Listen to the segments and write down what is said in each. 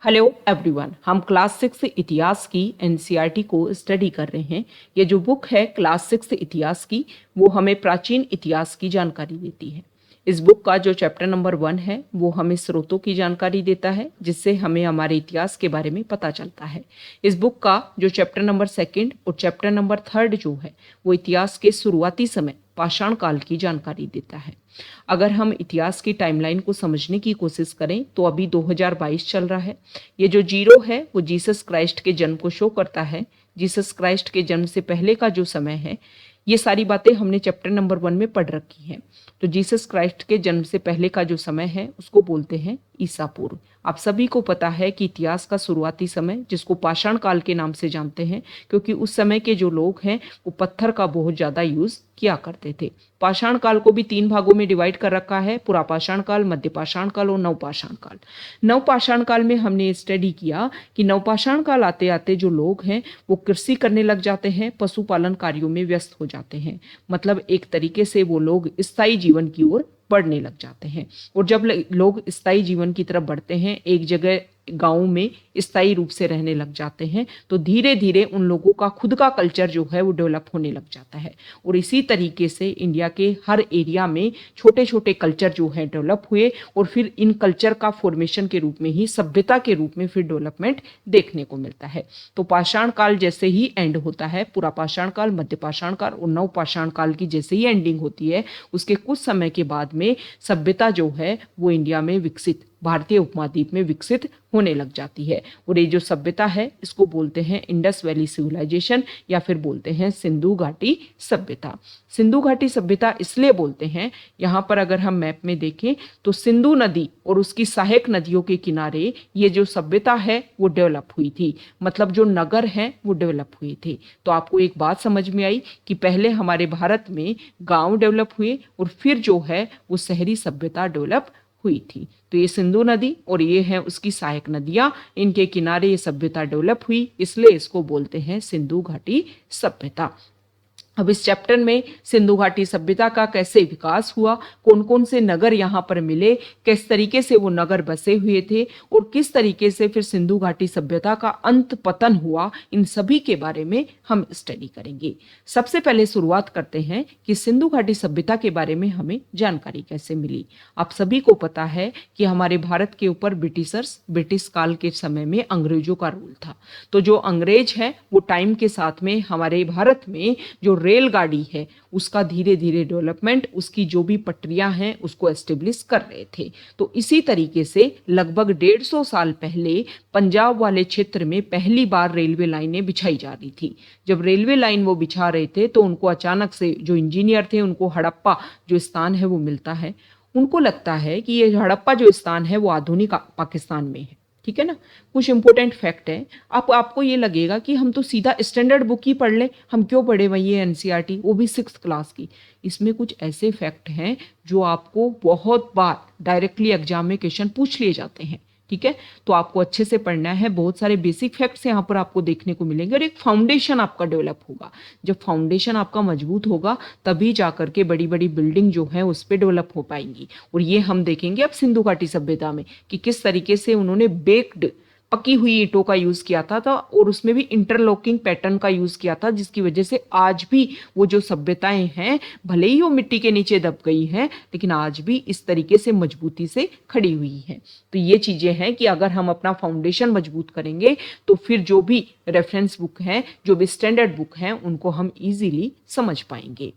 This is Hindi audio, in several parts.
हेलो एवरीवन, हम क्लास 6 इतिहास की एनसीईआरटी को स्टडी कर रहे हैं। ये जो बुक है क्लास 6 इतिहास की, वो हमें प्राचीन इतिहास की जानकारी देती है। इस बुक का जो चैप्टर नंबर 1 है वो हमें स्रोतों की जानकारी देता है, जिससे हमें हमारे इतिहास के बारे में पता चलता है। इस बुक का जो चैप्टर नंबर 2 और चैप्टर नंबर 3 जो है वो इतिहास के शुरुआती समय पाषाण काल की जानकारी देता है। अगर हम इतिहास की टाइमलाइन को समझने की कोशिश करें तो अभी 2022 चल रहा है। ये जो जीरो है वो जीसस क्राइस्ट के जन्म को शो करता है। जीसस क्राइस्ट के जन्म से पहले का जो समय है, ये सारी बातें हमने चैप्टर नंबर 1 में पढ़ रखी हैं। तो जीसस क्राइस्ट के जन्म से पहले का जो समय है उसको बोलते हैं ईसा पूर्व। आप सभी को पता है कि इतिहास का शुरुआती समय, जिसको पाषाण काल के नाम से जानते हैं, क्योंकि उस समय के जो लोग हैं वो पत्थर का बहुत ज़्यादा यूज़ किया करते थे। पाषाण काल को भी 3 भागों में डिवाइड कर रखा है: पुरापाषाण काल, मध्य पाषाण काल और नवपाषाण काल। नवपाषाण काल में हमने स्टडी किया कि नवपाषाण काल आते आते जो लोग हैं वो कृषि करने लग जाते हैं, पशुपालन कार्यों में व्यस्त हो जाते हैं। मतलब एक तरीके से वो लोग स्थायी जीवन की ओर बढ़ने लग जाते हैं। और जब लोग स्थायी जीवन की तरफ बढ़ते हैं, एक जगह गाँव में स्थायी रूप से रहने लग जाते हैं, तो धीरे धीरे उन लोगों का खुद का कल्चर जो है वो डेवलप होने लग जाता है। और इसी तरीके से इंडिया के हर एरिया में छोटे छोटे कल्चर जो है डेवलप हुए, और फिर इन कल्चर का फॉर्मेशन के रूप में ही सभ्यता के रूप में फिर डेवलपमेंट देखने को मिलता है। तो पाषाण काल जैसे ही एंड होता है, पूरा पाषाण काल, मध्य पाषाण काल और नव पाषाण काल की जैसे ही एंडिंग होती है, उसके कुछ समय के बाद में सभ्यता जो है वो इंडिया में विकसित, भारतीय उपमहाद्वीप में विकसित होने लग जाती है। और ये जो सभ्यता है इसको बोलते हैं इंडस वैली सिविलाइजेशन, या फिर बोलते हैं सिंधु घाटी सभ्यता। सिंधु घाटी सभ्यता इसलिए बोलते हैं, यहाँ पर अगर हम मैप में देखें तो सिंधु नदी और उसकी सहायक नदियों के किनारे ये जो सभ्यता है वो डेवलप हुई थी। मतलब जो नगर हैं वो डेवलप हुए थे। तो आपको एक बात समझ में आई कि पहले हमारे भारत में गांव डेवलप हुए और फिर जो है वो शहरी सभ्यता डेवलप हुई थी। तो ये सिंधु नदी और ये है उसकी सहायक नदियां, इनके किनारे ये सभ्यता डेवलप हुई, इसलिए इसको बोलते हैं सिंधु घाटी सभ्यता। अब इस चैप्टर में सिंधु घाटी सभ्यता का कैसे विकास हुआ, कौन कौन से नगर यहाँ पर मिले, किस तरीके से वो नगर बसे हुए थे और किस तरीके से फिर सिंधु घाटी सभ्यता का अंत पतन हुआ, इन सभी के बारे में हम स्टडी करेंगे। सबसे पहले शुरुआत करते हैं कि सिंधु घाटी सभ्यता के बारे में हमें जानकारी कैसे मिली। आप सभी को पता है कि हमारे भारत के ऊपर ब्रिटिश काल के समय में अंग्रेजों का रूल था। तो जो अंग्रेज है वो टाइम के साथ में हमारे भारत में जो रेलगाड़ी है उसका धीरे धीरे डेवलपमेंट, उसकी जो भी पटरियां हैं उसको एस्टेब्लिश कर रहे थे। तो इसी तरीके से लगभग 150 साल पहले पंजाब वाले क्षेत्र में पहली बार रेलवे लाइनें बिछाई जा रही थी। जब रेलवे लाइन वो बिछा रहे थे तो उनको अचानक से जो इंजीनियर थे उनको हड़प्पा जो स्थान है वो मिलता है। उनको लगता है कि ये हड़प्पा जो स्थान है वो आधुनिक पाकिस्तान में है। ठीक है ना। कुछ इंपॉर्टेंट फैक्ट है, आपको ये लगेगा कि हम तो सीधा स्टैंडर्ड बुक ही पढ़ ले, हम क्यों पढ़े वही ये एनसीईआरटी, वो भी 6th क्लास की। इसमें कुछ ऐसे फैक्ट हैं जो आपको बहुत बार डायरेक्टली एग्जाम में क्वेश्चन पूछ लिए जाते हैं। ठीक है, तो आपको अच्छे से पढ़ना है। बहुत सारे बेसिक फैक्ट्स यहाँ पर आपको देखने को मिलेंगे और एक फाउंडेशन आपका डेवलप होगा। जब फाउंडेशन आपका मजबूत होगा तभी जाकर के बड़ी बड़ी बिल्डिंग जो है उस पर डेवलप हो पाएंगी। और ये हम देखेंगे अब सिंधु घाटी सभ्यता में कि किस तरीके से उन्होंने बेक्ड पकी हुई ईंटों का यूज किया था और उसमें भी इंटरलॉकिंग पैटर्न का यूज किया था, जिसकी वजह से आज भी वो जो सभ्यताएं हैं भले ही वो मिट्टी के नीचे दब गई हैं लेकिन आज भी इस तरीके से मजबूती से खड़ी हुई हैं। तो ये चीजें हैं कि अगर हम अपना फाउंडेशन मजबूत करेंगे तो फिर जो भी रेफरेंस बुक हैं, जो भी स्टैंडर्ड बुक हैं, उनको हम इजीली समझ पाएंगे।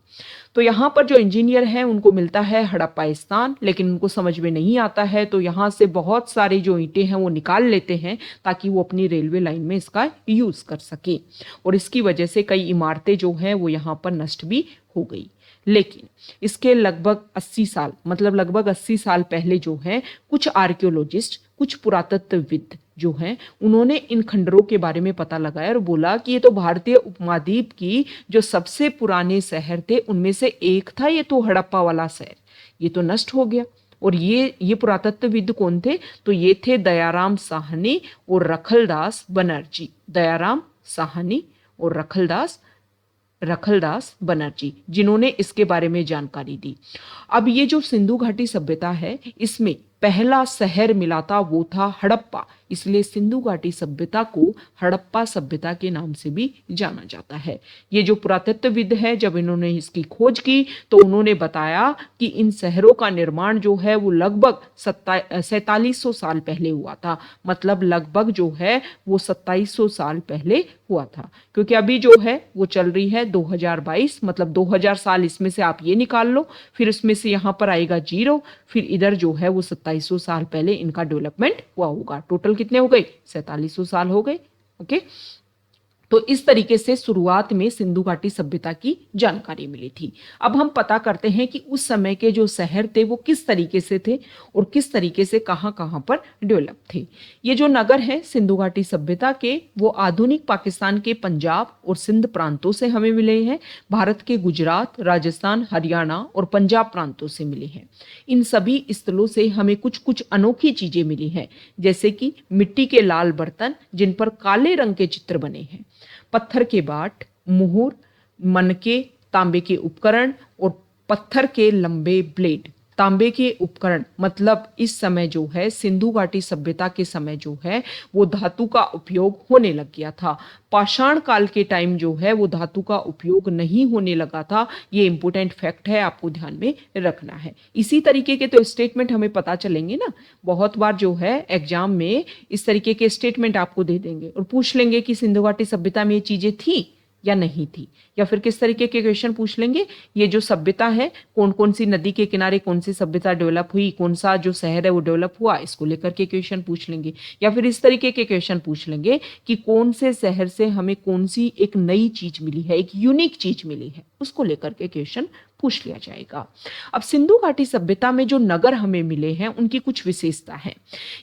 तो यहाँ पर जो इंजीनियर हैं उनको मिलता है हड़प्पा स्थान, लेकिन उनको समझ में नहीं आता है, तो यहाँ से बहुत सारी जो ईंटें हैं वो निकाल लेते हैं ताकि वो अपनी रेलवे लाइन में इसका यूज कर सके। और इसकी वजह से कई इमारतें जो हैं वो यहाँ पर नष्ट भी हो गई। लेकिन इसके लगभग 80 साल, मतलब लगभग 80 साल पहले जो है कुछ आर्कियोलॉजिस्ट, कुछ पुरातत्वविद जो हैं, उन्होंने इन खंडरों के बारे में पता लगाया और बोला कि ये तो भारतीय उपमहाद्वीप की जो सबसे पुराने शहर थे उनमें से एक था, ये तो हड़प्पा वाला शहर, ये तो नष्ट हो गया। और ये पुरातत्वविद कौन थे? तो ये थे दयाराम साहनी और रखलदास बनर्जी। दयाराम साहनी और रखलदास बनर्जी, जिन्होंने इसके बारे में जानकारी दी। अब ये जो सिंधु घाटी सभ्यता है इसमें पहला शहर मिला था वो था हड़प्पा, इसलिए सिंधु घाटी सभ्यता को हड़प्पा सभ्यता के नाम से भी जाना जाता है। ये जो पुरातत्वविद है, जब इन्होंने इसकी खोज की तो उन्होंने बताया कि इन शहरों का निर्माण जो है वो लगभग 4700 साल पहले हुआ था। मतलब लगभग जो है वो 2700 साल पहले हुआ था, क्योंकि अभी जो है वो चल रही है 2022, मतलब 2000 साल इसमें से आप ये निकाल लो, फिर इसमें से यहाँ पर आएगा 0, फिर इधर जो है वो 2700 साल पहले इनका डेवलपमेंट हुआ होगा। टोटल कितने हो गए? 4700 साल हो गए। ओके, तो इस तरीके से शुरुआत में सिंधु घाटी सभ्यता की जानकारी मिली थी। अब हम पता करते हैं कि उस समय के जो शहर थे वो किस तरीके से थे और किस तरीके से कहां कहां पर डेवलप थे। ये जो नगर हैं सिंधु घाटी सभ्यता के, वो आधुनिक पाकिस्तान के पंजाब और सिंध प्रांतों से हमें मिले हैं, भारत के गुजरात, राजस्थान, हरियाणा और पंजाब प्रांतों से मिले हैं। इन सभी स्थलों से हमें कुछ कुछ अनोखी चीजें मिली हैं, जैसे कि मिट्टी के लाल बर्तन जिन पर काले रंग के चित्र बने हैं, पत्थर के बाट, मुहर, मनके, तांबे के उपकरण और पत्थर के लंबे ब्लेड। तांबे के उपकरण मतलब इस समय जो है सिंधु घाटी सभ्यता के समय जो है वो धातु का उपयोग होने लग गया था। पाषाण काल के टाइम जो है वो धातु का उपयोग नहीं होने लगा था। ये इंपॉर्टेंट फैक्ट है, आपको ध्यान में रखना है। इसी तरीके के तो स्टेटमेंट हमें पता चलेंगे ना, बहुत बार जो है एग्जाम में इस तरीके के स्टेटमेंट आपको दे देंगे और पूछ लेंगे कि सिंधु घाटी सभ्यता में ये चीजें थी या नहीं थी, या फिर किस तरीके के क्वेश्चन पूछ लेंगे, ये जो सभ्यता है कौन कौन सी नदी के किनारे कौन सी सभ्यता डेवलप हुई, कौन सा जो शहर है वो डेवलप हुआ, इसको लेकर के क्वेश्चन पूछ लेंगे। या फिर इस तरीके के क्वेश्चन पूछ लेंगे कि कौन से शहर से हमें कौन सी एक नई चीज मिली है, एक यूनिक चीज मिली है, उसको लेकर के क्वेश्चन पूछ लिया जाएगा। अब सिंधु घाटी सभ्यता में जो नगर हमें मिले हैं उनकी कुछ विशेषता है।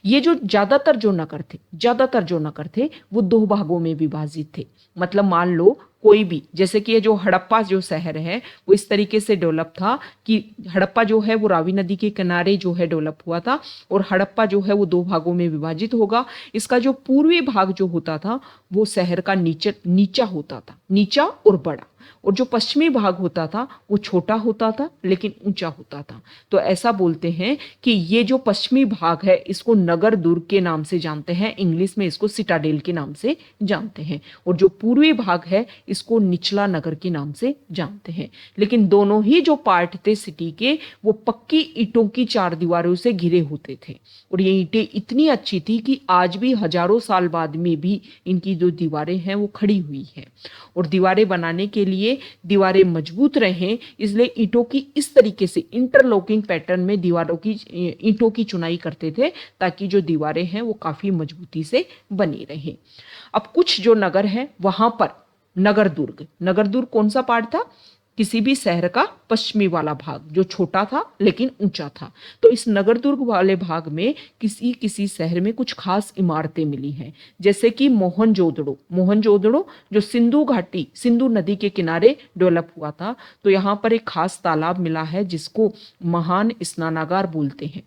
ये जो ज्यादातर जो नगर थे वो 2 भागों में विभाजित थे। मतलब मान लो कोई भी, जैसे कि ये जो हड़प्पा जो शहर है वो इस तरीके से डेवलप था कि हड़प्पा जो है वो रावी नदी के किनारे जो है डेवलप हुआ था, और हड़प्पा जो है वो 2 भागों में विभाजित होगा। इसका जो पूर्वी भाग जो होता था वो शहर का नीचा होता था, नीचा और बड़ा, और जो पश्चिमी भाग होता था वो छोटा होता था लेकिन ऊंचा होता था। तो ऐसा बोलते हैं कि ये जो पश्चिमी भाग है इसको नगर दुर्ग के नाम से जानते हैं, इंग्लिश में इसको सिटाडेल के नाम से जानते हैं, और जो पूर्वी भाग है इसको निचला नगर के नाम से जानते हैं। लेकिन दोनों ही जो पार्ट थे सिटी के वो पक्की ईंटों की 4 दीवारों से घिरे होते थे, और ये ईंटें इतनी अच्छी थी कि आज भी हजारों साल बाद में भी इनकी जो दीवारें हैं वो खड़ी हुई हैं। और दीवारें बनाने के लिए दीवारें मजबूत रहें इसलिए ईंटों की इस तरीके से इंटरलॉकिंग पैटर्न में दीवारों की ईंटों की चुनाई करते थे ताकि जो दीवारें हैं वो काफी मजबूती से बनी रहें। अब कुछ जो नगर है वहां पर नगर दुर्ग कौन सा पार्ट था? किसी भी शहर का पश्चिमी वाला भाग जो छोटा था लेकिन ऊंचा था। तो इस नगर दुर्ग वाले भाग में किसी शहर में कुछ खास इमारतें मिली हैं, जैसे कि मोहनजोदड़ो जो सिंधु नदी के किनारे डेवलप हुआ था। तो यहाँ पर एक खास तालाब मिला है जिसको महान स्नानागार बोलते हैं।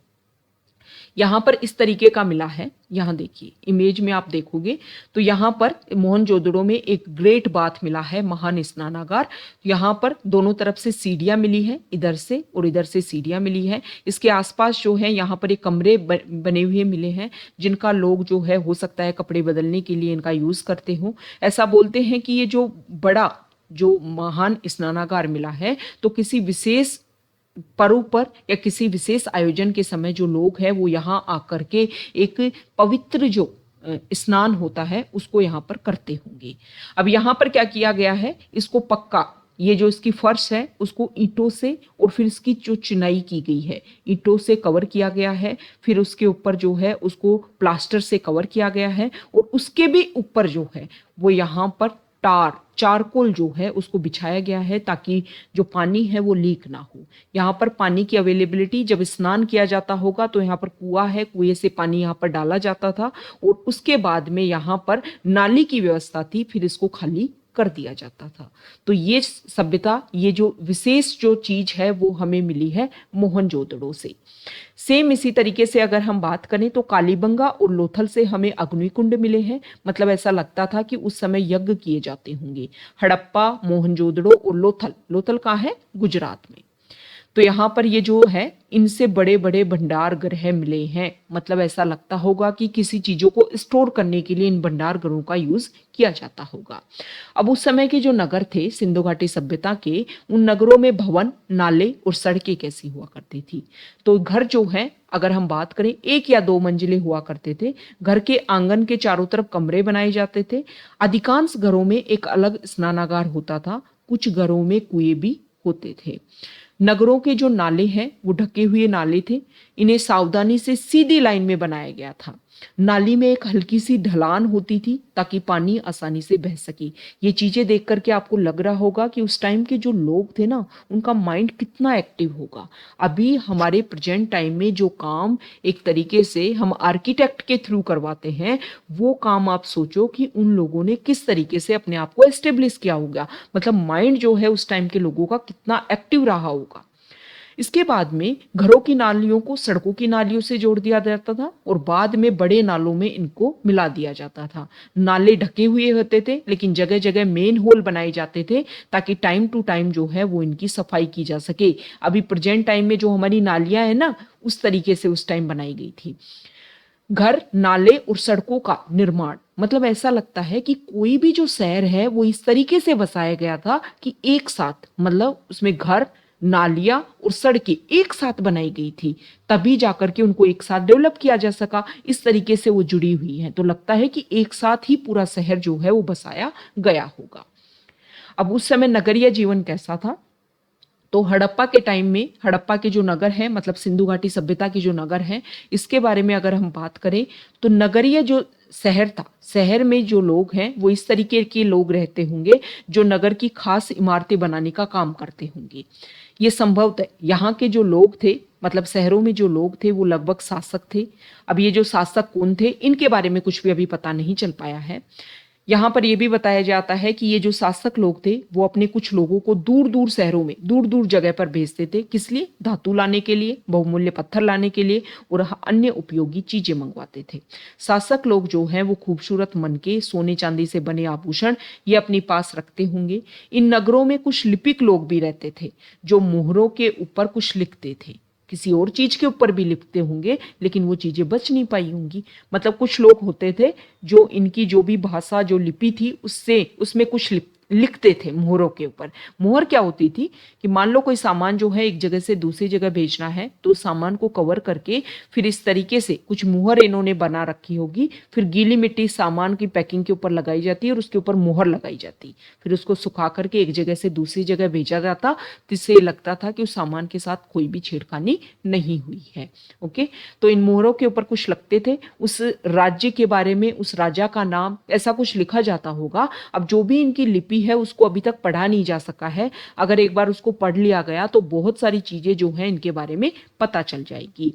यहाँ पर इस तरीके का मिला है, यहाँ देखिए इमेज में आप देखोगे तो यहाँ पर मोहनजोदड़ो में एक ग्रेट बाथ मिला है, महान स्नानागार। यहाँ पर दोनों तरफ से सीढ़ियाँ मिली है, इधर से और इधर से सीढ़ियाँ मिली है। इसके आसपास जो है यहाँ पर एक कमरे बने हुए मिले हैं जिनका लोग जो है हो सकता है कपड़े बदलने के लिए इनका यूज करते हो। ऐसा बोलते हैं कि ये जो बड़ा जो महान स्नानागार मिला है तो किसी विशेष पर्व पर या किसी विशेष आयोजन के समय जो लोग हैं वो यहाँ आकर के एक पवित्र जो स्नान होता है उसको यहाँ पर करते होंगे। अब यहाँ पर क्या किया गया है, इसको पक्का ये जो इसकी फर्श है उसको ईंटों से और फिर इसकी जो चिनाई की गई है ईंटों से कवर किया गया है, फिर उसके ऊपर जो है उसको प्लास्टर से कवर किया गया है, और उसके भी ऊपर जो है वो यहाँ पर चारकोल जो है उसको बिछाया गया है ताकि जो पानी है वो लीक ना हो। यहाँ पर पानी की अवेलेबिलिटी, जब स्नान किया जाता होगा तो यहाँ पर कुआं है, कुएं से पानी यहाँ पर डाला जाता था और उसके बाद में यहाँ पर नाली की व्यवस्था थी, फिर इसको खाली कर दिया जाता था। तो ये सभ्यता, ये जो विशेष जो चीज है वो हमें मिली है मोहनजोदड़ो से। सेम इसी तरीके से अगर हम बात करें तो कालीबंगा और लोथल से हमें अग्निकुंड मिले हैं। मतलब ऐसा लगता था कि उस समय यज्ञ किए जाते होंगे। हड़प्पा, मोहनजोदड़ो और लोथल कहाँ है? गुजरात में। तो यहाँ पर ये जो है इनसे बड़े बड़े भंडार गृह मिले हैं। मतलब ऐसा लगता होगा कि किसी चीजों को स्टोर करने के लिए इन भंडार गृहों का यूज किया जाता होगा। अब उस समय के जो नगर थे सिंधु घाटी सभ्यता के, उन नगरों में भवन, नाले और सड़कें कैसी हुआ करती थी। तो घर जो है अगर हम बात करें 1 या 2 मंजिले हुआ करते थे। घर के आंगन के चारों तरफ कमरे बनाए जाते थे। अधिकांश घरों में एक अलग स्नानागार होता था। कुछ घरों में कुएं भी होते थे। नगरों के जो नाले हैं वो ढके हुए नाले थे। इन्हें सावधानी से सीधी लाइन में बनाया गया था। नाली में एक हल्की सी ढलान होती थी ताकि पानी आसानी से बह सके। ये चीजें देख करके आपको लग रहा होगा कि उस टाइम के जो लोग थे ना, उनका माइंड कितना एक्टिव होगा। अभी हमारे प्रेजेंट टाइम में जो काम एक तरीके से हम आर्किटेक्ट के थ्रू करवाते हैं, वो काम आप सोचो कि उन लोगों ने किस तरीके से अपने आप को एस्टेब्लिश किया होगा। मतलब माइंड जो है उस टाइम के लोगों का कितना एक्टिव रहा होगा। इसके बाद में घरों की नालियों को सड़कों की नालियों से जोड़ दिया जाता था और बाद में बड़े नालों में इनको मिला दिया जाता था। नाले ढके हुए होते थे लेकिन जगह जगह मेन होल बनाए जाते थे ताकि टाइम टू टाइम जो है वो इनकी सफाई की जा सके। अभी प्रेजेंट टाइम में जो हमारी नालियां है ना, उस तरीके से उस टाइम बनाई गई थी। घर, नाले और सड़कों का निर्माण, मतलब ऐसा लगता है कि कोई भी जो शहर है वो इस तरीके से बसाया गया था कि एक साथ, मतलब उसमें घर, नालियां और सड़कें एक साथ बनाई गई थी। तभी जाकर के उनको एक साथ डेवलप किया जा सका। इस तरीके से वो जुड़ी हुई है। तो लगता है कि एक साथ ही पूरा शहर जो है वो बसाया गया होगा। अब उस समय नगरीय जीवन कैसा था? तो हड़प्पा के टाइम में, हड़प्पा के जो नगर है, मतलब सिंधु घाटी सभ्यता के जो नगर है, इसके बारे में अगर हम बात करें तो नगरीय जो शहर था, शहर में जो लोग हैं वो इस तरीके के लोग रहते होंगे जो नगर की खास इमारतें बनाने का काम करते होंगे। ये संभवतः यहाँ के जो लोग थे, मतलब शहरों में जो लोग थे वो लगभग शासक थे। अब ये जो शासक कौन थे इनके बारे में कुछ भी अभी पता नहीं चल पाया है। यहाँ पर यह भी बताया जाता है कि ये जो शासक लोग थे वो अपने कुछ लोगों को दूर दूर शहरों में, दूर दूर जगह पर भेजते थे। किस लिए? धातु लाने के लिए, बहुमूल्य पत्थर लाने के लिए और अन्य उपयोगी चीजें मंगवाते थे। शासक लोग जो हैं वो खूबसूरत मनके, सोने चांदी से बने आभूषण ये अपने पास रखते होंगे। इन नगरों में कुछ लिपिक लोग भी रहते थे जो मोहरों के ऊपर कुछ लिखते थे। किसी और चीज के ऊपर भी लिखते होंगे लेकिन वो चीजें बच नहीं पाई होंगी। मतलब कुछ लोग होते थे जो इनकी जो भी भाषा, जो लिपि थी, उससे उसमें कुछ लिखते थे मोहरों के ऊपर। मोहर क्या होती थी कि मान लो कोई सामान जो है एक जगह से दूसरी जगह भेजना है तो सामान को कवर करके फिर इस तरीके से कुछ मोहर इन्होंने बना रखी होगी। फिर गीली मिट्टी सामान की पैकिंग के ऊपर लगाई जाती है और उसके ऊपर मोहर लगाई जाती। फिर उसको सुखा करके एक जगह से दूसरी जगह भेजा जाता, जिससे लगता था कि उस सामान के साथ कोई भी छेड़खानी नहीं हुई है। ओके, तो इन मोहरों के ऊपर कुछ लगते थे, उस राज्य के बारे में, उस राजा का नाम, ऐसा कुछ लिखा जाता होगा। अब जो भी इनकी लिपि है उसको अभी तक पढ़ा नहीं जा सका है। अगर एक बार उसको पढ़ लिया गया तो बहुत सारी चीजें जो हैं इनके बारे में पता चल जाएगी।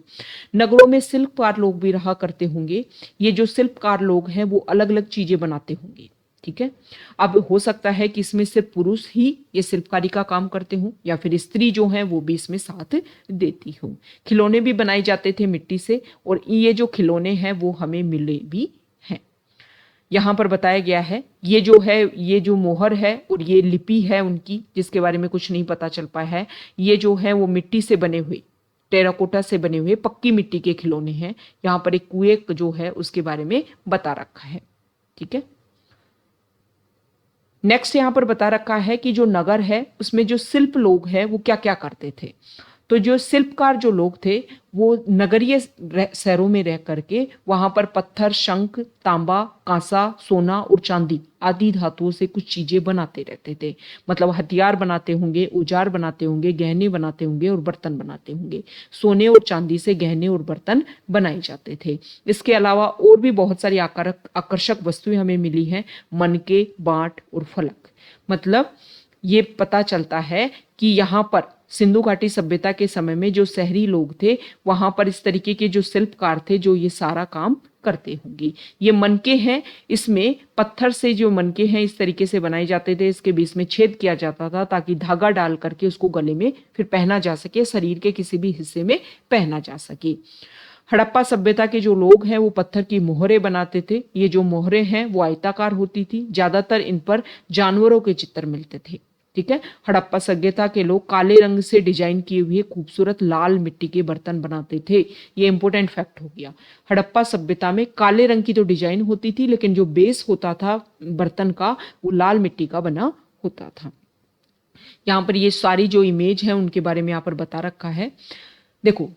नगरों में शिल्पकार लोग भी रहा करते होंगे। ये जो शिल्पकार लोग हैं वो अलग अलग चीजें बनाते होंगे। ठीक है, अब हो सकता है कि इसमें सिर्फ पुरुष ही ये शिल्पकारी का काम करते हों या फिर स्त्री जो है वो भी इसमें साथ देती हो। खिलौने भी बनाए जाते थे मिट्टी से और ये जो खिलौने हैं वो हमें मिले भी हैं। यहाँ पर बताया गया है ये जो है, ये जो मोहर है और ये लिपि है उनकी, जिसके बारे में कुछ नहीं पता चल पाया है। ये जो है वो मिट्टी से बने हुए, टेराकोटा से बने हुए पक्की मिट्टी के खिलौने हैं। यहाँ पर एक कुएं जो है उसके बारे में बता रखा है। ठीक है, नेक्स्ट यहाँ पर बता रखा है कि जो नगर है उसमें जो शिल्प लोग हैं वो क्या क्या करते थे। तो जो शिल्पकार जो लोग थे वो नगरीय शहरों में रह करके वहां पर पत्थर, शंख, तांबा, कांसा, सोना और चांदी आदि धातुओं से कुछ चीजें बनाते रहते थे। मतलब हथियार बनाते होंगे, औजार बनाते होंगे, गहने बनाते होंगे और बर्तन बनाते होंगे। सोने और चांदी से गहने और बर्तन बनाए जाते थे। इसके अलावा और भी बहुत सारी आकर्षक वस्तुएं हमें मिली हैं, मनके, बांट और फलक। मतलब ये पता चलता है कि यहाँ पर सिंधु घाटी सभ्यता के समय में जो शहरी लोग थे वहां पर इस तरीके के जो शिल्पकार थे जो ये सारा काम करते होंगे। ये मनके हैं, इसमें पत्थर से जो मनके हैं इस तरीके से बनाए जाते थे। इसके बीच में छेद किया जाता था ताकि धागा डाल करके उसको गले में फिर पहना जा सके, शरीर के किसी भी हिस्से में पहना जा सके। हड़प्पा सभ्यता के जो लोग हैं वो पत्थर की मोहरें बनाते थे। ये जो मोहरें हैं वो आयताकार होती थी। ज्यादातर इन पर जानवरों के चित्र मिलते थे। ठीक है। हड़प्पा सभ्यता के लोग काले रंग से डिजाइन किए हुए खूबसूरत लाल मिट्टी के बर्तन बनाते थे। ये इंपॉर्टेंट फैक्ट हो गया। हड़प्पा सभ्यता में काले रंग की तो डिजाइन होती थी, लेकिन जो बेस होता था बर्तन का वो लाल मिट्टी का बना होता था। यहाँ पर ये सारी जो इमेज है उनके बारे में यहाँ पर बता रखा है। देखो,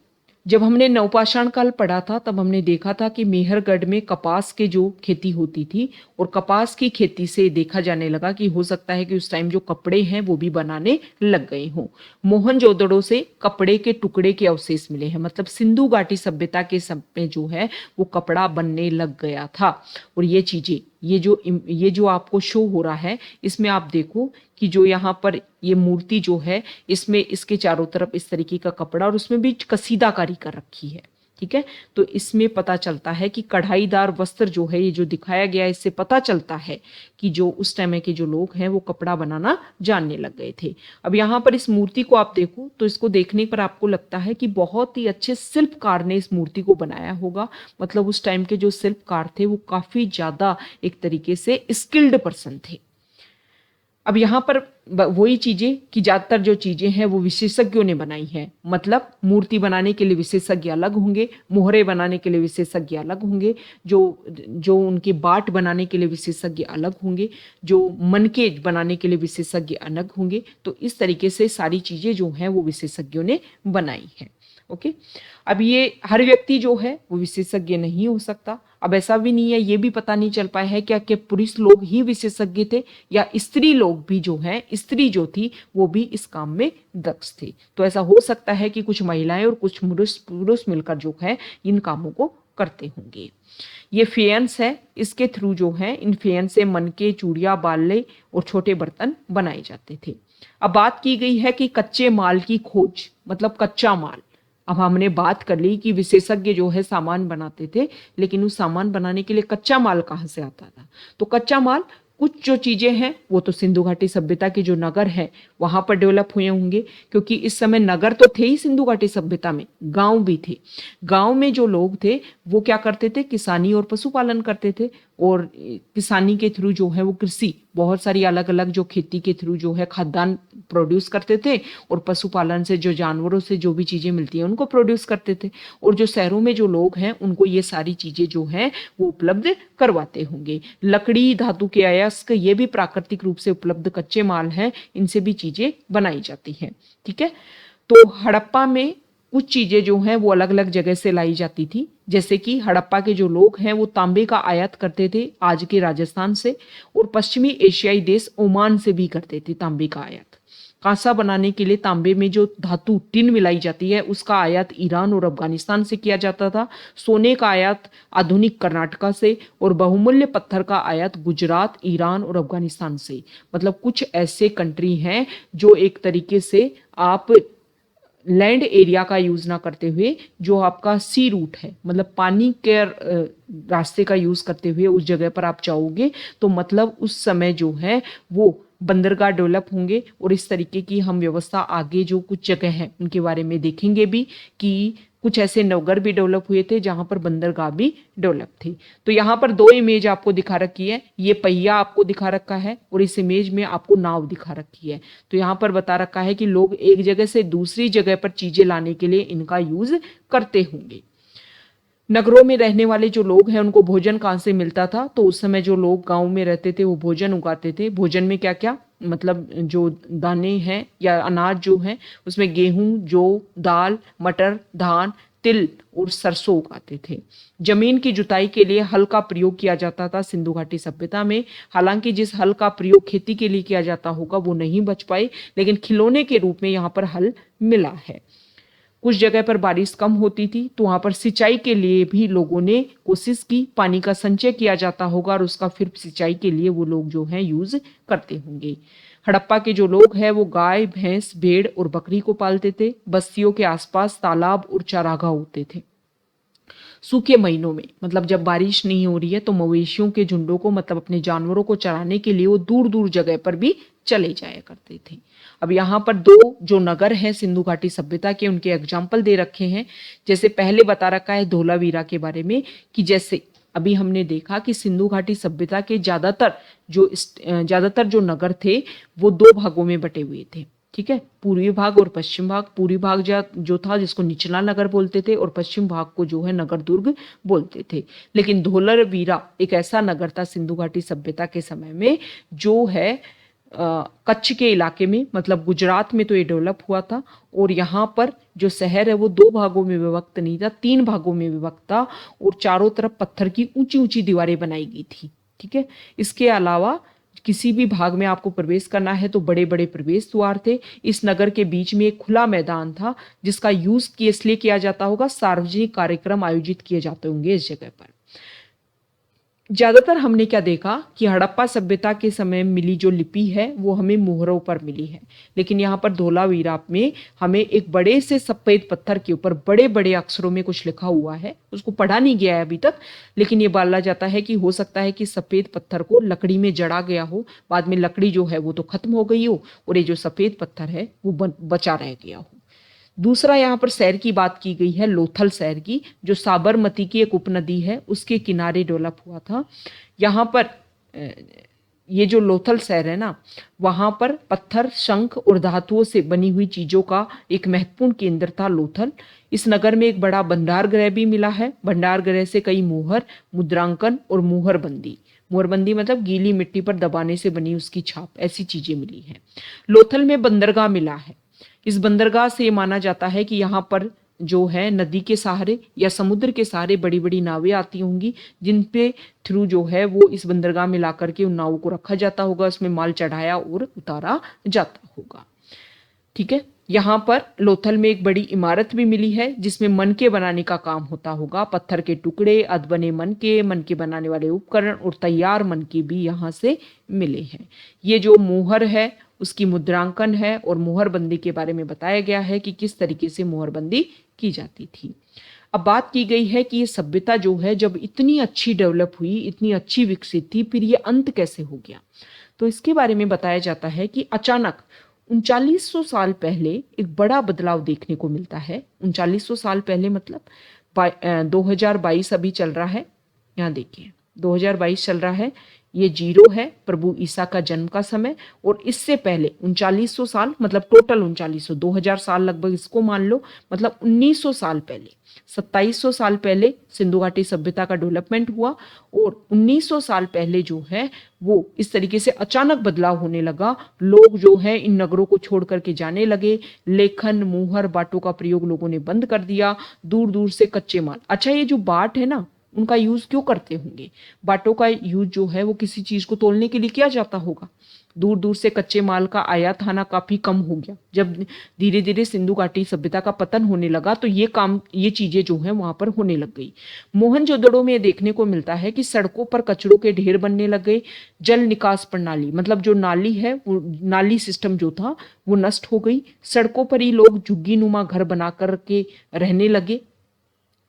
जब हमने नवपाषाण काल पढ़ा था तब हमने देखा था कि मेहरगढ़ में कपास के जो खेती होती थी और कपास की खेती से देखा जाने लगा कि हो सकता है कि उस टाइम जो कपड़े हैं वो भी बनाने लग गए हों। मोहनजोदड़ो से कपड़े के टुकड़े के अवशेष मिले हैं, मतलब सिंधु घाटी सभ्यता के समय जो है वो कपड़ा बनने लग गया था। और ये चीजें, ये जो आपको शो हो रहा है इसमें आप देखो कि जो यहाँ पर ये मूर्ति जो है इसमें इसके चारों तरफ इस तरीके का कपड़ा और उसमें भी कसीदाकारी कर रखी है। ठीक है, तो इसमें पता चलता है कि कढ़ाईदार वस्त्र जो है ये जो दिखाया गया है इससे पता चलता है कि जो उस टाइम के जो लोग हैं वो कपड़ा बनाना जानने लग गए थे। अब यहाँ पर इस मूर्ति को आप देखो तो इसको देखने पर आपको लगता है कि बहुत ही अच्छे शिल्पकार ने इस मूर्ति को बनाया होगा। मतलब उस टाइम के जो शिल्पकार थे वो काफी ज्यादा एक तरीके से स्किल्ड पर्सन थे। अब यहाँ पर वही चीजें कि ज्यादातर जो चीजें हैं वो विशेषज्ञों ने बनाई है। मतलब मूर्ति बनाने के लिए विशेषज्ञ अलग होंगे, मोहरे बनाने के लिए विशेषज्ञ अलग होंगे, जो उनके बाट बनाने के लिए विशेषज्ञ अलग होंगे, जो मनके बनाने के लिए विशेषज्ञ अलग होंगे। तो इस तरीके से सारी चीजें जो हैं वो विशेषज्ञों ने बनाई है। ओके, अब ये हर व्यक्ति जो है वो विशेषज्ञ नहीं हो सकता। अब ऐसा भी नहीं है, ये भी पता नहीं चल पाया है क्या कि पुरुष लोग ही विशेषज्ञ थे या स्त्री लोग भी जो है, स्त्री जो थी वो भी इस काम में दक्ष थे। तो ऐसा हो सकता है कि कुछ महिलाएं और कुछ पुरुष मिलकर जो है इन कामों को करते होंगे। ये फेयंस है, इसके थ्रू जो है इन फेयंस से मनके, चूड़िया, बाले और छोटे बर्तन बनाए जाते थे। अब बात की गई है कि कच्चे माल की खोज, मतलब कच्चा माल। अब हमने बात कर ली कि विशेषज्ञ जो है सामान बनाते थे, लेकिन उस सामान बनाने के लिए कच्चा माल कहाँ से आता था? तो कच्चा माल कुछ जो चीजें हैं वो तो सिंधु घाटी सभ्यता के जो नगर है वहां पर डेवलप हुए होंगे, क्योंकि इस समय नगर तो थे ही सिंधु घाटी सभ्यता में, गांव भी थे। गांव में जो लोग थे वो क्या करते थे? किसानी और पशुपालन करते थे। और किसानी के थ्रू जो है वो कृषि, बहुत सारी अलग अलग जो खेती के थ्रू जो है खाद्यान्न प्रोड्यूस करते थे, और पशुपालन से जो जानवरों से जो भी चीजें मिलती हैं उनको प्रोड्यूस करते थे। और जो शहरों में जो लोग हैं उनको ये सारी चीजें जो हैं वो उपलब्ध करवाते होंगे। लकड़ी, धातु के अयस्क, ये भी प्राकृतिक रूप से उपलब्ध कच्चे माल हैं, इनसे भी चीजें बनाई जाती हैं। ठीक है, तो हड़प्पा में कुछ चीजें जो हैं वो अलग अलग जगह से लाई जाती थी। जैसे कि हड़प्पा के जो लोग हैं वो तांबे का आयात करते थे आज के राजस्थान से, और पश्चिमी एशियाई देश ओमान से भी करते थे तांबे का आयात। कांसा बनाने के लिए तांबे में जो धातु टिन मिलाई जाती है उसका आयात ईरान और अफगानिस्तान से किया जाता था। सोने का आयात आधुनिक कर्नाटका से, और बहुमूल्य पत्थर का आयात गुजरात, ईरान और अफगानिस्तान से। मतलब कुछ ऐसे कंट्री हैं जो एक तरीके से आप लैंड एरिया का यूज ना करते हुए जो आपका सी रूट है, मतलब पानी के रास्ते का यूज करते हुए उस जगह पर आप जाओगे तो मतलब उस समय जो है वो बंदरगाह डेवलप होंगे। और इस तरीके की हम व्यवस्था आगे जो कुछ जगह है उनके बारे में देखेंगे भी कि कुछ ऐसे नगर भी डेवलप हुए थे जहां पर बंदरगाह भी डेवलप थे। तो यहाँ पर दो इमेज आपको दिखा रखी है, ये पहिया आपको दिखा रखा है और इस इमेज में आपको नाव दिखा रखी है। तो यहाँ पर बता रखा है कि लोग एक जगह से दूसरी जगह पर चीजें लाने के लिए इनका यूज करते होंगे। नगरों में रहने वाले जो लोग हैं उनको भोजन कहाँ से मिलता था? तो उस समय जो लोग गांव में रहते थे वो भोजन उगाते थे। भोजन में क्या क्या, मतलब जो दाने हैं या अनाज जो है उसमें गेहूं, जौ, दाल, मटर, धान, तिल और सरसों उगाते थे। जमीन की जुताई के लिए हल का प्रयोग किया जाता था सिंधु घाटी सभ्यता में। हालांकि जिस हल का प्रयोग खेती के लिए किया जाता होगा वो नहीं बच पाए, लेकिन खिलौने के रूप में यहाँ पर हल मिला है। कुछ जगह पर बारिश कम होती थी तो वहां पर सिंचाई के लिए भी लोगों ने कोशिश की, पानी का संचय किया जाता होगा और उसका फिर सिंचाई के लिए वो लोग जो है यूज करते होंगे। हड़प्पा के जो लोग हैं वो गाय, भैंस, भेड़ और बकरी को पालते थे। बस्तियों के आसपास तालाब और चारागाह होते थे। सूखे महीनों में, मतलब जब बारिश नहीं हो रही है तो मवेशियों के झुंडों को, मतलब अपने जानवरों को चराने के लिए वो दूर दूर जगह पर भी चले जाया करते थे। अब यहाँ पर दो जो नगर हैं सिंधु घाटी सभ्यता के, उनके एग्जाम्पल दे रखे हैं। जैसे पहले बता रखा है धोलावीरा के बारे में कि जैसे अभी हमने देखा कि सिंधु घाटी सभ्यता के ज्यादातर जो नगर थे वो दो भागों में बटे हुए थे। ठीक है, पूर्वी भाग और पश्चिम भाग। पूर्वी भाग जो था जिसको निचला नगर बोलते थे, और पश्चिम भाग को जो है नगर दुर्ग बोलते थे। लेकिन धोलरवीरा एक ऐसा नगर था सिंधु घाटी सभ्यता के समय में जो है कच्छ के इलाके में, मतलब गुजरात में तो ये डेवलप हुआ था। और यहाँ पर जो शहर है वो दो भागों में विभक्त नहीं था, तीन भागों में विभक्त था, और चारों तरफ पत्थर की ऊंची ऊंची दीवारें बनाई गई थी। ठीक है, इसके अलावा किसी भी भाग में आपको प्रवेश करना है तो बड़े बड़े प्रवेश द्वार थे। इस नगर के बीच में एक खुला मैदान था जिसका यूज इसलिए किया जाता होगा, सार्वजनिक कार्यक्रम आयोजित किए जाते होंगे इस जगह पर। ज्यादातर हमने क्या देखा कि हड़प्पा सभ्यता के समय मिली जो लिपि है वो हमें मोहरों पर मिली है, लेकिन यहाँ पर धोलावीरा में हमें एक बड़े से सफेद पत्थर के ऊपर बड़े बड़े अक्षरों में कुछ लिखा हुआ है। उसको पढ़ा नहीं गया है अभी तक, लेकिन ये बोला जाता है कि हो सकता है कि सफेद पत्थर को लकड़ी में जड़ा गया हो, बाद में लकड़ी जो है वो तो खत्म हो गई हो और ये जो सफेद पत्थर है वो बचा रह गया हो। दूसरा यहाँ पर शहर की बात की गई है, लोथल शहर की, जो साबरमती की एक उपनदी है उसके किनारे डेवलप हुआ था। यहाँ पर ये जो लोथल शहर है ना, वहाँ पर पत्थर, शंख और धातुओं से बनी हुई चीजों का एक महत्वपूर्ण केंद्र था लोथल। इस नगर में एक बड़ा भंडार गृह भी मिला है। भंडार गृह से कई मोहर, मुद्रांकन और मोहरबंदी मतलब गीली मिट्टी पर दबाने से बनी उसकी छाप, ऐसी चीजें मिली हैं। लोथल में बंदरगाह मिला है। इस बंदरगाह से ये माना जाता है कि यहाँ पर जो है नदी के सहारे या समुद्र के सहारे बड़ी बड़ी नावें आती होंगी, जिन पे थ्रू जो है वो इस बंदरगाह में ला करके उन नावों को रखा जाता होगा, उसमें माल चढ़ाया और उतारा जाता होगा। ठीक है, यहाँ पर लोथल में एक बड़ी इमारत भी मिली है जिसमें मनके बनाने का काम होता होगा। पत्थर के टुकड़े, अधबने मनके बनाने वाले उपकरण और तैयार मनके भी यहाँ से मिले हैं। ये जो मोहर है उसकी मुद्रांकन है और मोहरबंदी के बारे में बताया गया है कि किस तरीके से मोहरबंदी की जाती थी। अब बात की गई है कि ये सभ्यता जो है जब इतनी अच्छी डेवलप हुई, इतनी अच्छी विकसित थी, फिर ये अंत कैसे हो गया। तो इसके बारे में बताया जाता है कि अचानक 3900 साल पहले एक बड़ा बदलाव देखने को मिलता है। 3900 साल पहले मतलब 2022 अभी चल रहा है, यहाँ देखिए 2022 चल रहा है, ये 0 है प्रभु ईसा का जन्म का समय। और इससे पहले 3900 साल मतलब टोटल 3900, 2000 साल लगभग इसको मान लो, मतलब 1900 साल पहले, 2700 साल पहले सिंधु घाटी सभ्यता का डेवलपमेंट हुआ। और 1900 साल पहले जो है वो इस तरीके से अचानक बदलाव होने लगा। लोग जो है इन नगरों को छोड़ करके जाने लगे। लेखन, मुहर, बाटों का प्रयोग लोगों ने बंद कर दिया। दूर दूर से कच्चे माल, अच्छा ये जो बाट है ना उनका यूज क्यों करते होंगे? बाटों का यूज जो है वो किसी चीज को तोलने के लिए किया जाता होगा। दूर दूर से कच्चे माल का आयात आना काफी कम हो गया। जब धीरे धीरे सिंधु घाटी सभ्यता का पतन होने लगा तो ये चीजें जो है वहां पर होने लग गई। मोहनजोदड़ो में देखने को मिलता है कि सड़कों पर कचड़ों के ढेर बनने लग गए। जल निकास प्रणाली मतलब जो नाली है, वो नाली सिस्टम जो था वो नष्ट हो गई। सड़कों पर ही लोग झुग्गी नुमा घर बना करके रहने लगे।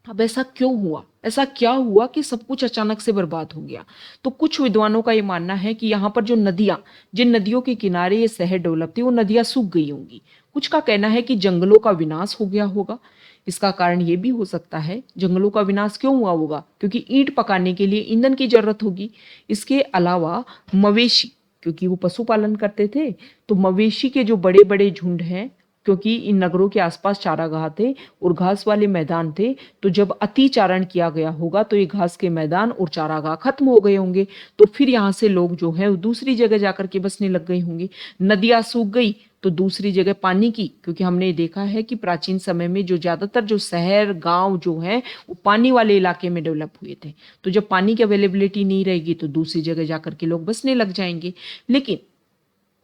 अब ऐसा क्यों हुआ? ऐसा क्या हुआ कि सब कुछ अचानक से बर्बाद हो गया? तो कुछ विद्वानों का ये मानना है कि यहाँ पर जो नदियां, जिन नदियों के किनारे ये शहर डेवलप थी, वो नदियां सूख गई होंगी। कुछ का कहना है कि जंगलों का विनाश हो गया होगा। इसका कारण ये भी हो सकता है, जंगलों का विनाश क्यों हुआ होगा? क्योंकि ईंट पकाने के लिए ईंधन की जरूरत होगी। इसके अलावा मवेशी, क्योंकि वो पशुपालन करते थे, तो मवेशी के जो बड़े बड़े झुंड हैं, क्योंकि इन नगरों के आसपास चारागाह थे और घास वाले मैदान थे, तो जब अतिचारण किया गया होगा तो ये घास के मैदान और चारागाह खत्म हो गए होंगे। तो फिर यहाँ से लोग जो है दूसरी जगह जाकर के बसने लग गए होंगे। नदियाँ सूख गई तो दूसरी जगह पानी की, क्योंकि हमने देखा है कि प्राचीन समय में जो ज्यादातर जो शहर गांव जो है वो पानी वाले इलाके में डेवलप हुए थे। तो जब पानी की अवेलेबिलिटी नहीं रहेगी तो दूसरी जगह जाकर के लोग बसने लग जाएंगे। लेकिन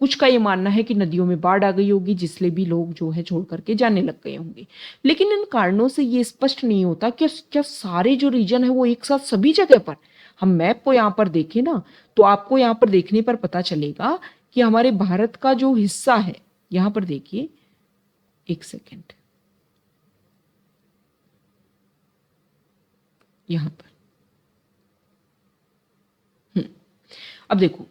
कुछ का ये मानना है कि नदियों में बाढ़ आ गई होगी, जिसलिए भी लोग जो है छोड़ करके जाने लग गए होंगे। लेकिन इन कारणों से ये स्पष्ट नहीं होता कि क्या सारे जो रीजन है वो एक साथ सभी जगह पर, हम मैप को यहाँ पर देखें ना तो आपको यहाँ पर देखने पर पता चलेगा कि हमारे भारत का जो हिस्सा है, यहाँ पर देखिए, एक सेकेंड, यहाँ पर अब देखो,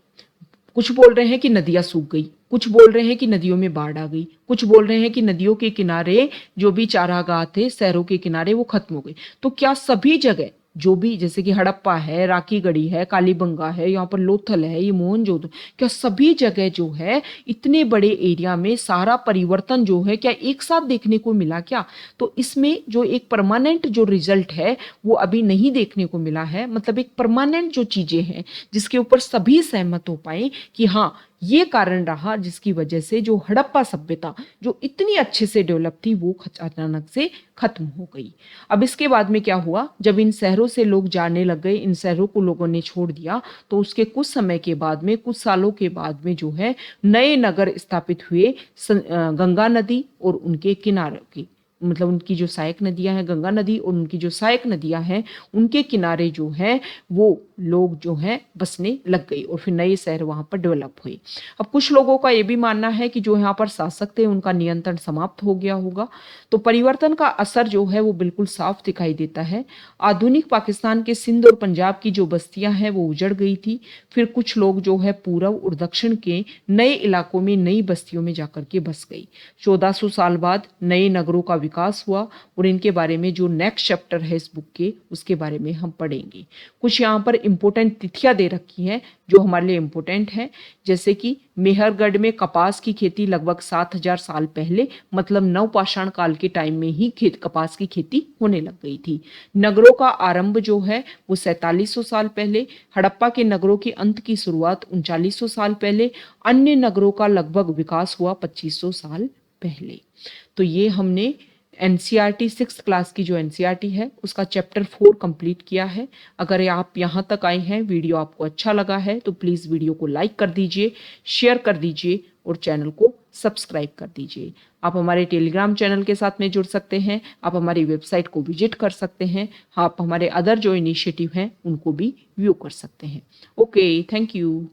कुछ बोल रहे हैं कि नदियां सूख गई, कुछ बोल रहे हैं कि नदियों में बाढ़ आ गई, कुछ बोल रहे हैं कि नदियों के किनारे जो भी चारागाह थे शहरों के किनारे वो खत्म हो गए। तो क्या सभी जगह जो भी जैसे कि हड़प्पा है, राखीगढ़ी है, कालीबंगा है, यहाँ पर लोथल है, ये मोहनजोदड़ो, क्या सभी जगह जो है इतने बड़े एरिया में सारा परिवर्तन जो है क्या एक साथ देखने को मिला क्या? तो इसमें जो एक परमानेंट जो रिजल्ट है वो अभी नहीं देखने को मिला है। मतलब एक परमानेंट जो चीजें हैं जिसके ऊपर सभी सहमत हो पाए कि हाँ ये कारण रहा जिसकी वजह से जो हड़प्पा सभ्यता जो इतनी अच्छे से डेवलप थी वो अचानक से खत्म हो गई। अब इसके बाद में क्या हुआ, जब इन शहरों से लोग जाने लग गए, इन शहरों को लोगों ने छोड़ दिया, तो उसके कुछ समय के बाद में, कुछ सालों के बाद में जो है नए नगर स्थापित हुए गंगा नदी और उनके किनारों की, मतलब उनकी जो सहायक नदियां हैं, गंगा नदी और उनकी जो सहायक नदियां हैं उनके किनारे जो है वो लोग जो हैं बसने लग गए और फिर नए शहर वहां पर डेवलप हुए। अब कुछ लोगों का ये भी मानना है कि जो यहाँ पर शासक थे उनका नियंत्रण समाप्त हो गया होगा। तो परिवर्तन का असर जो है वो बिल्कुल साफ दिखाई देता है। आधुनिक पाकिस्तान के सिंध और पंजाब की जो बस्तियां हैं वो उजड़ गई थी। फिर कुछ लोग जो है पूर्व और दक्षिण के नए इलाकों में नई बस्तियों में जाकर के बस गई। 1400 साल बाद नए नगरों का विकास हुआ और इनके बारे में जो नेक्स्ट चैप्टर है इस बुक के उसके बारे में हम पढ़ेंगे। कुछ यहाँ पर इंपॉर्टेंट तिथियां दे रखी हैं जो हमारे लिए इंपॉर्टेंट है, जैसे कि मेहरगढ़ में कपास की खेती लगभग 7000 साल पहले, मतलब नवपाषाण काल के टाइम में ही कपास की खेती होने लग गई थी। नगरों का आरंभ जो है वो 4700 साल पहले, हड़प्पा के नगरों के अंत की शुरुआत 3900 साल पहले, अन्य नगरों का लगभग विकास हुआ 2500 साल पहले। तो ये हमने एनसीईआरटी 6th क्लास की जो एनसीईआरटी है उसका चैप्टर 4 कंप्लीट किया है। अगर आप यहाँ तक आए हैं, वीडियो आपको अच्छा लगा है तो प्लीज़ वीडियो को लाइक कर दीजिए, शेयर कर दीजिए और चैनल को सब्सक्राइब कर दीजिए। आप हमारे टेलीग्राम चैनल के साथ में जुड़ सकते हैं, आप हमारी वेबसाइट को विजिट कर सकते हैं, आप हमारे अदर जो इनिशिएटिव हैं उनको भी व्यू कर सकते हैं। Okay, thank you.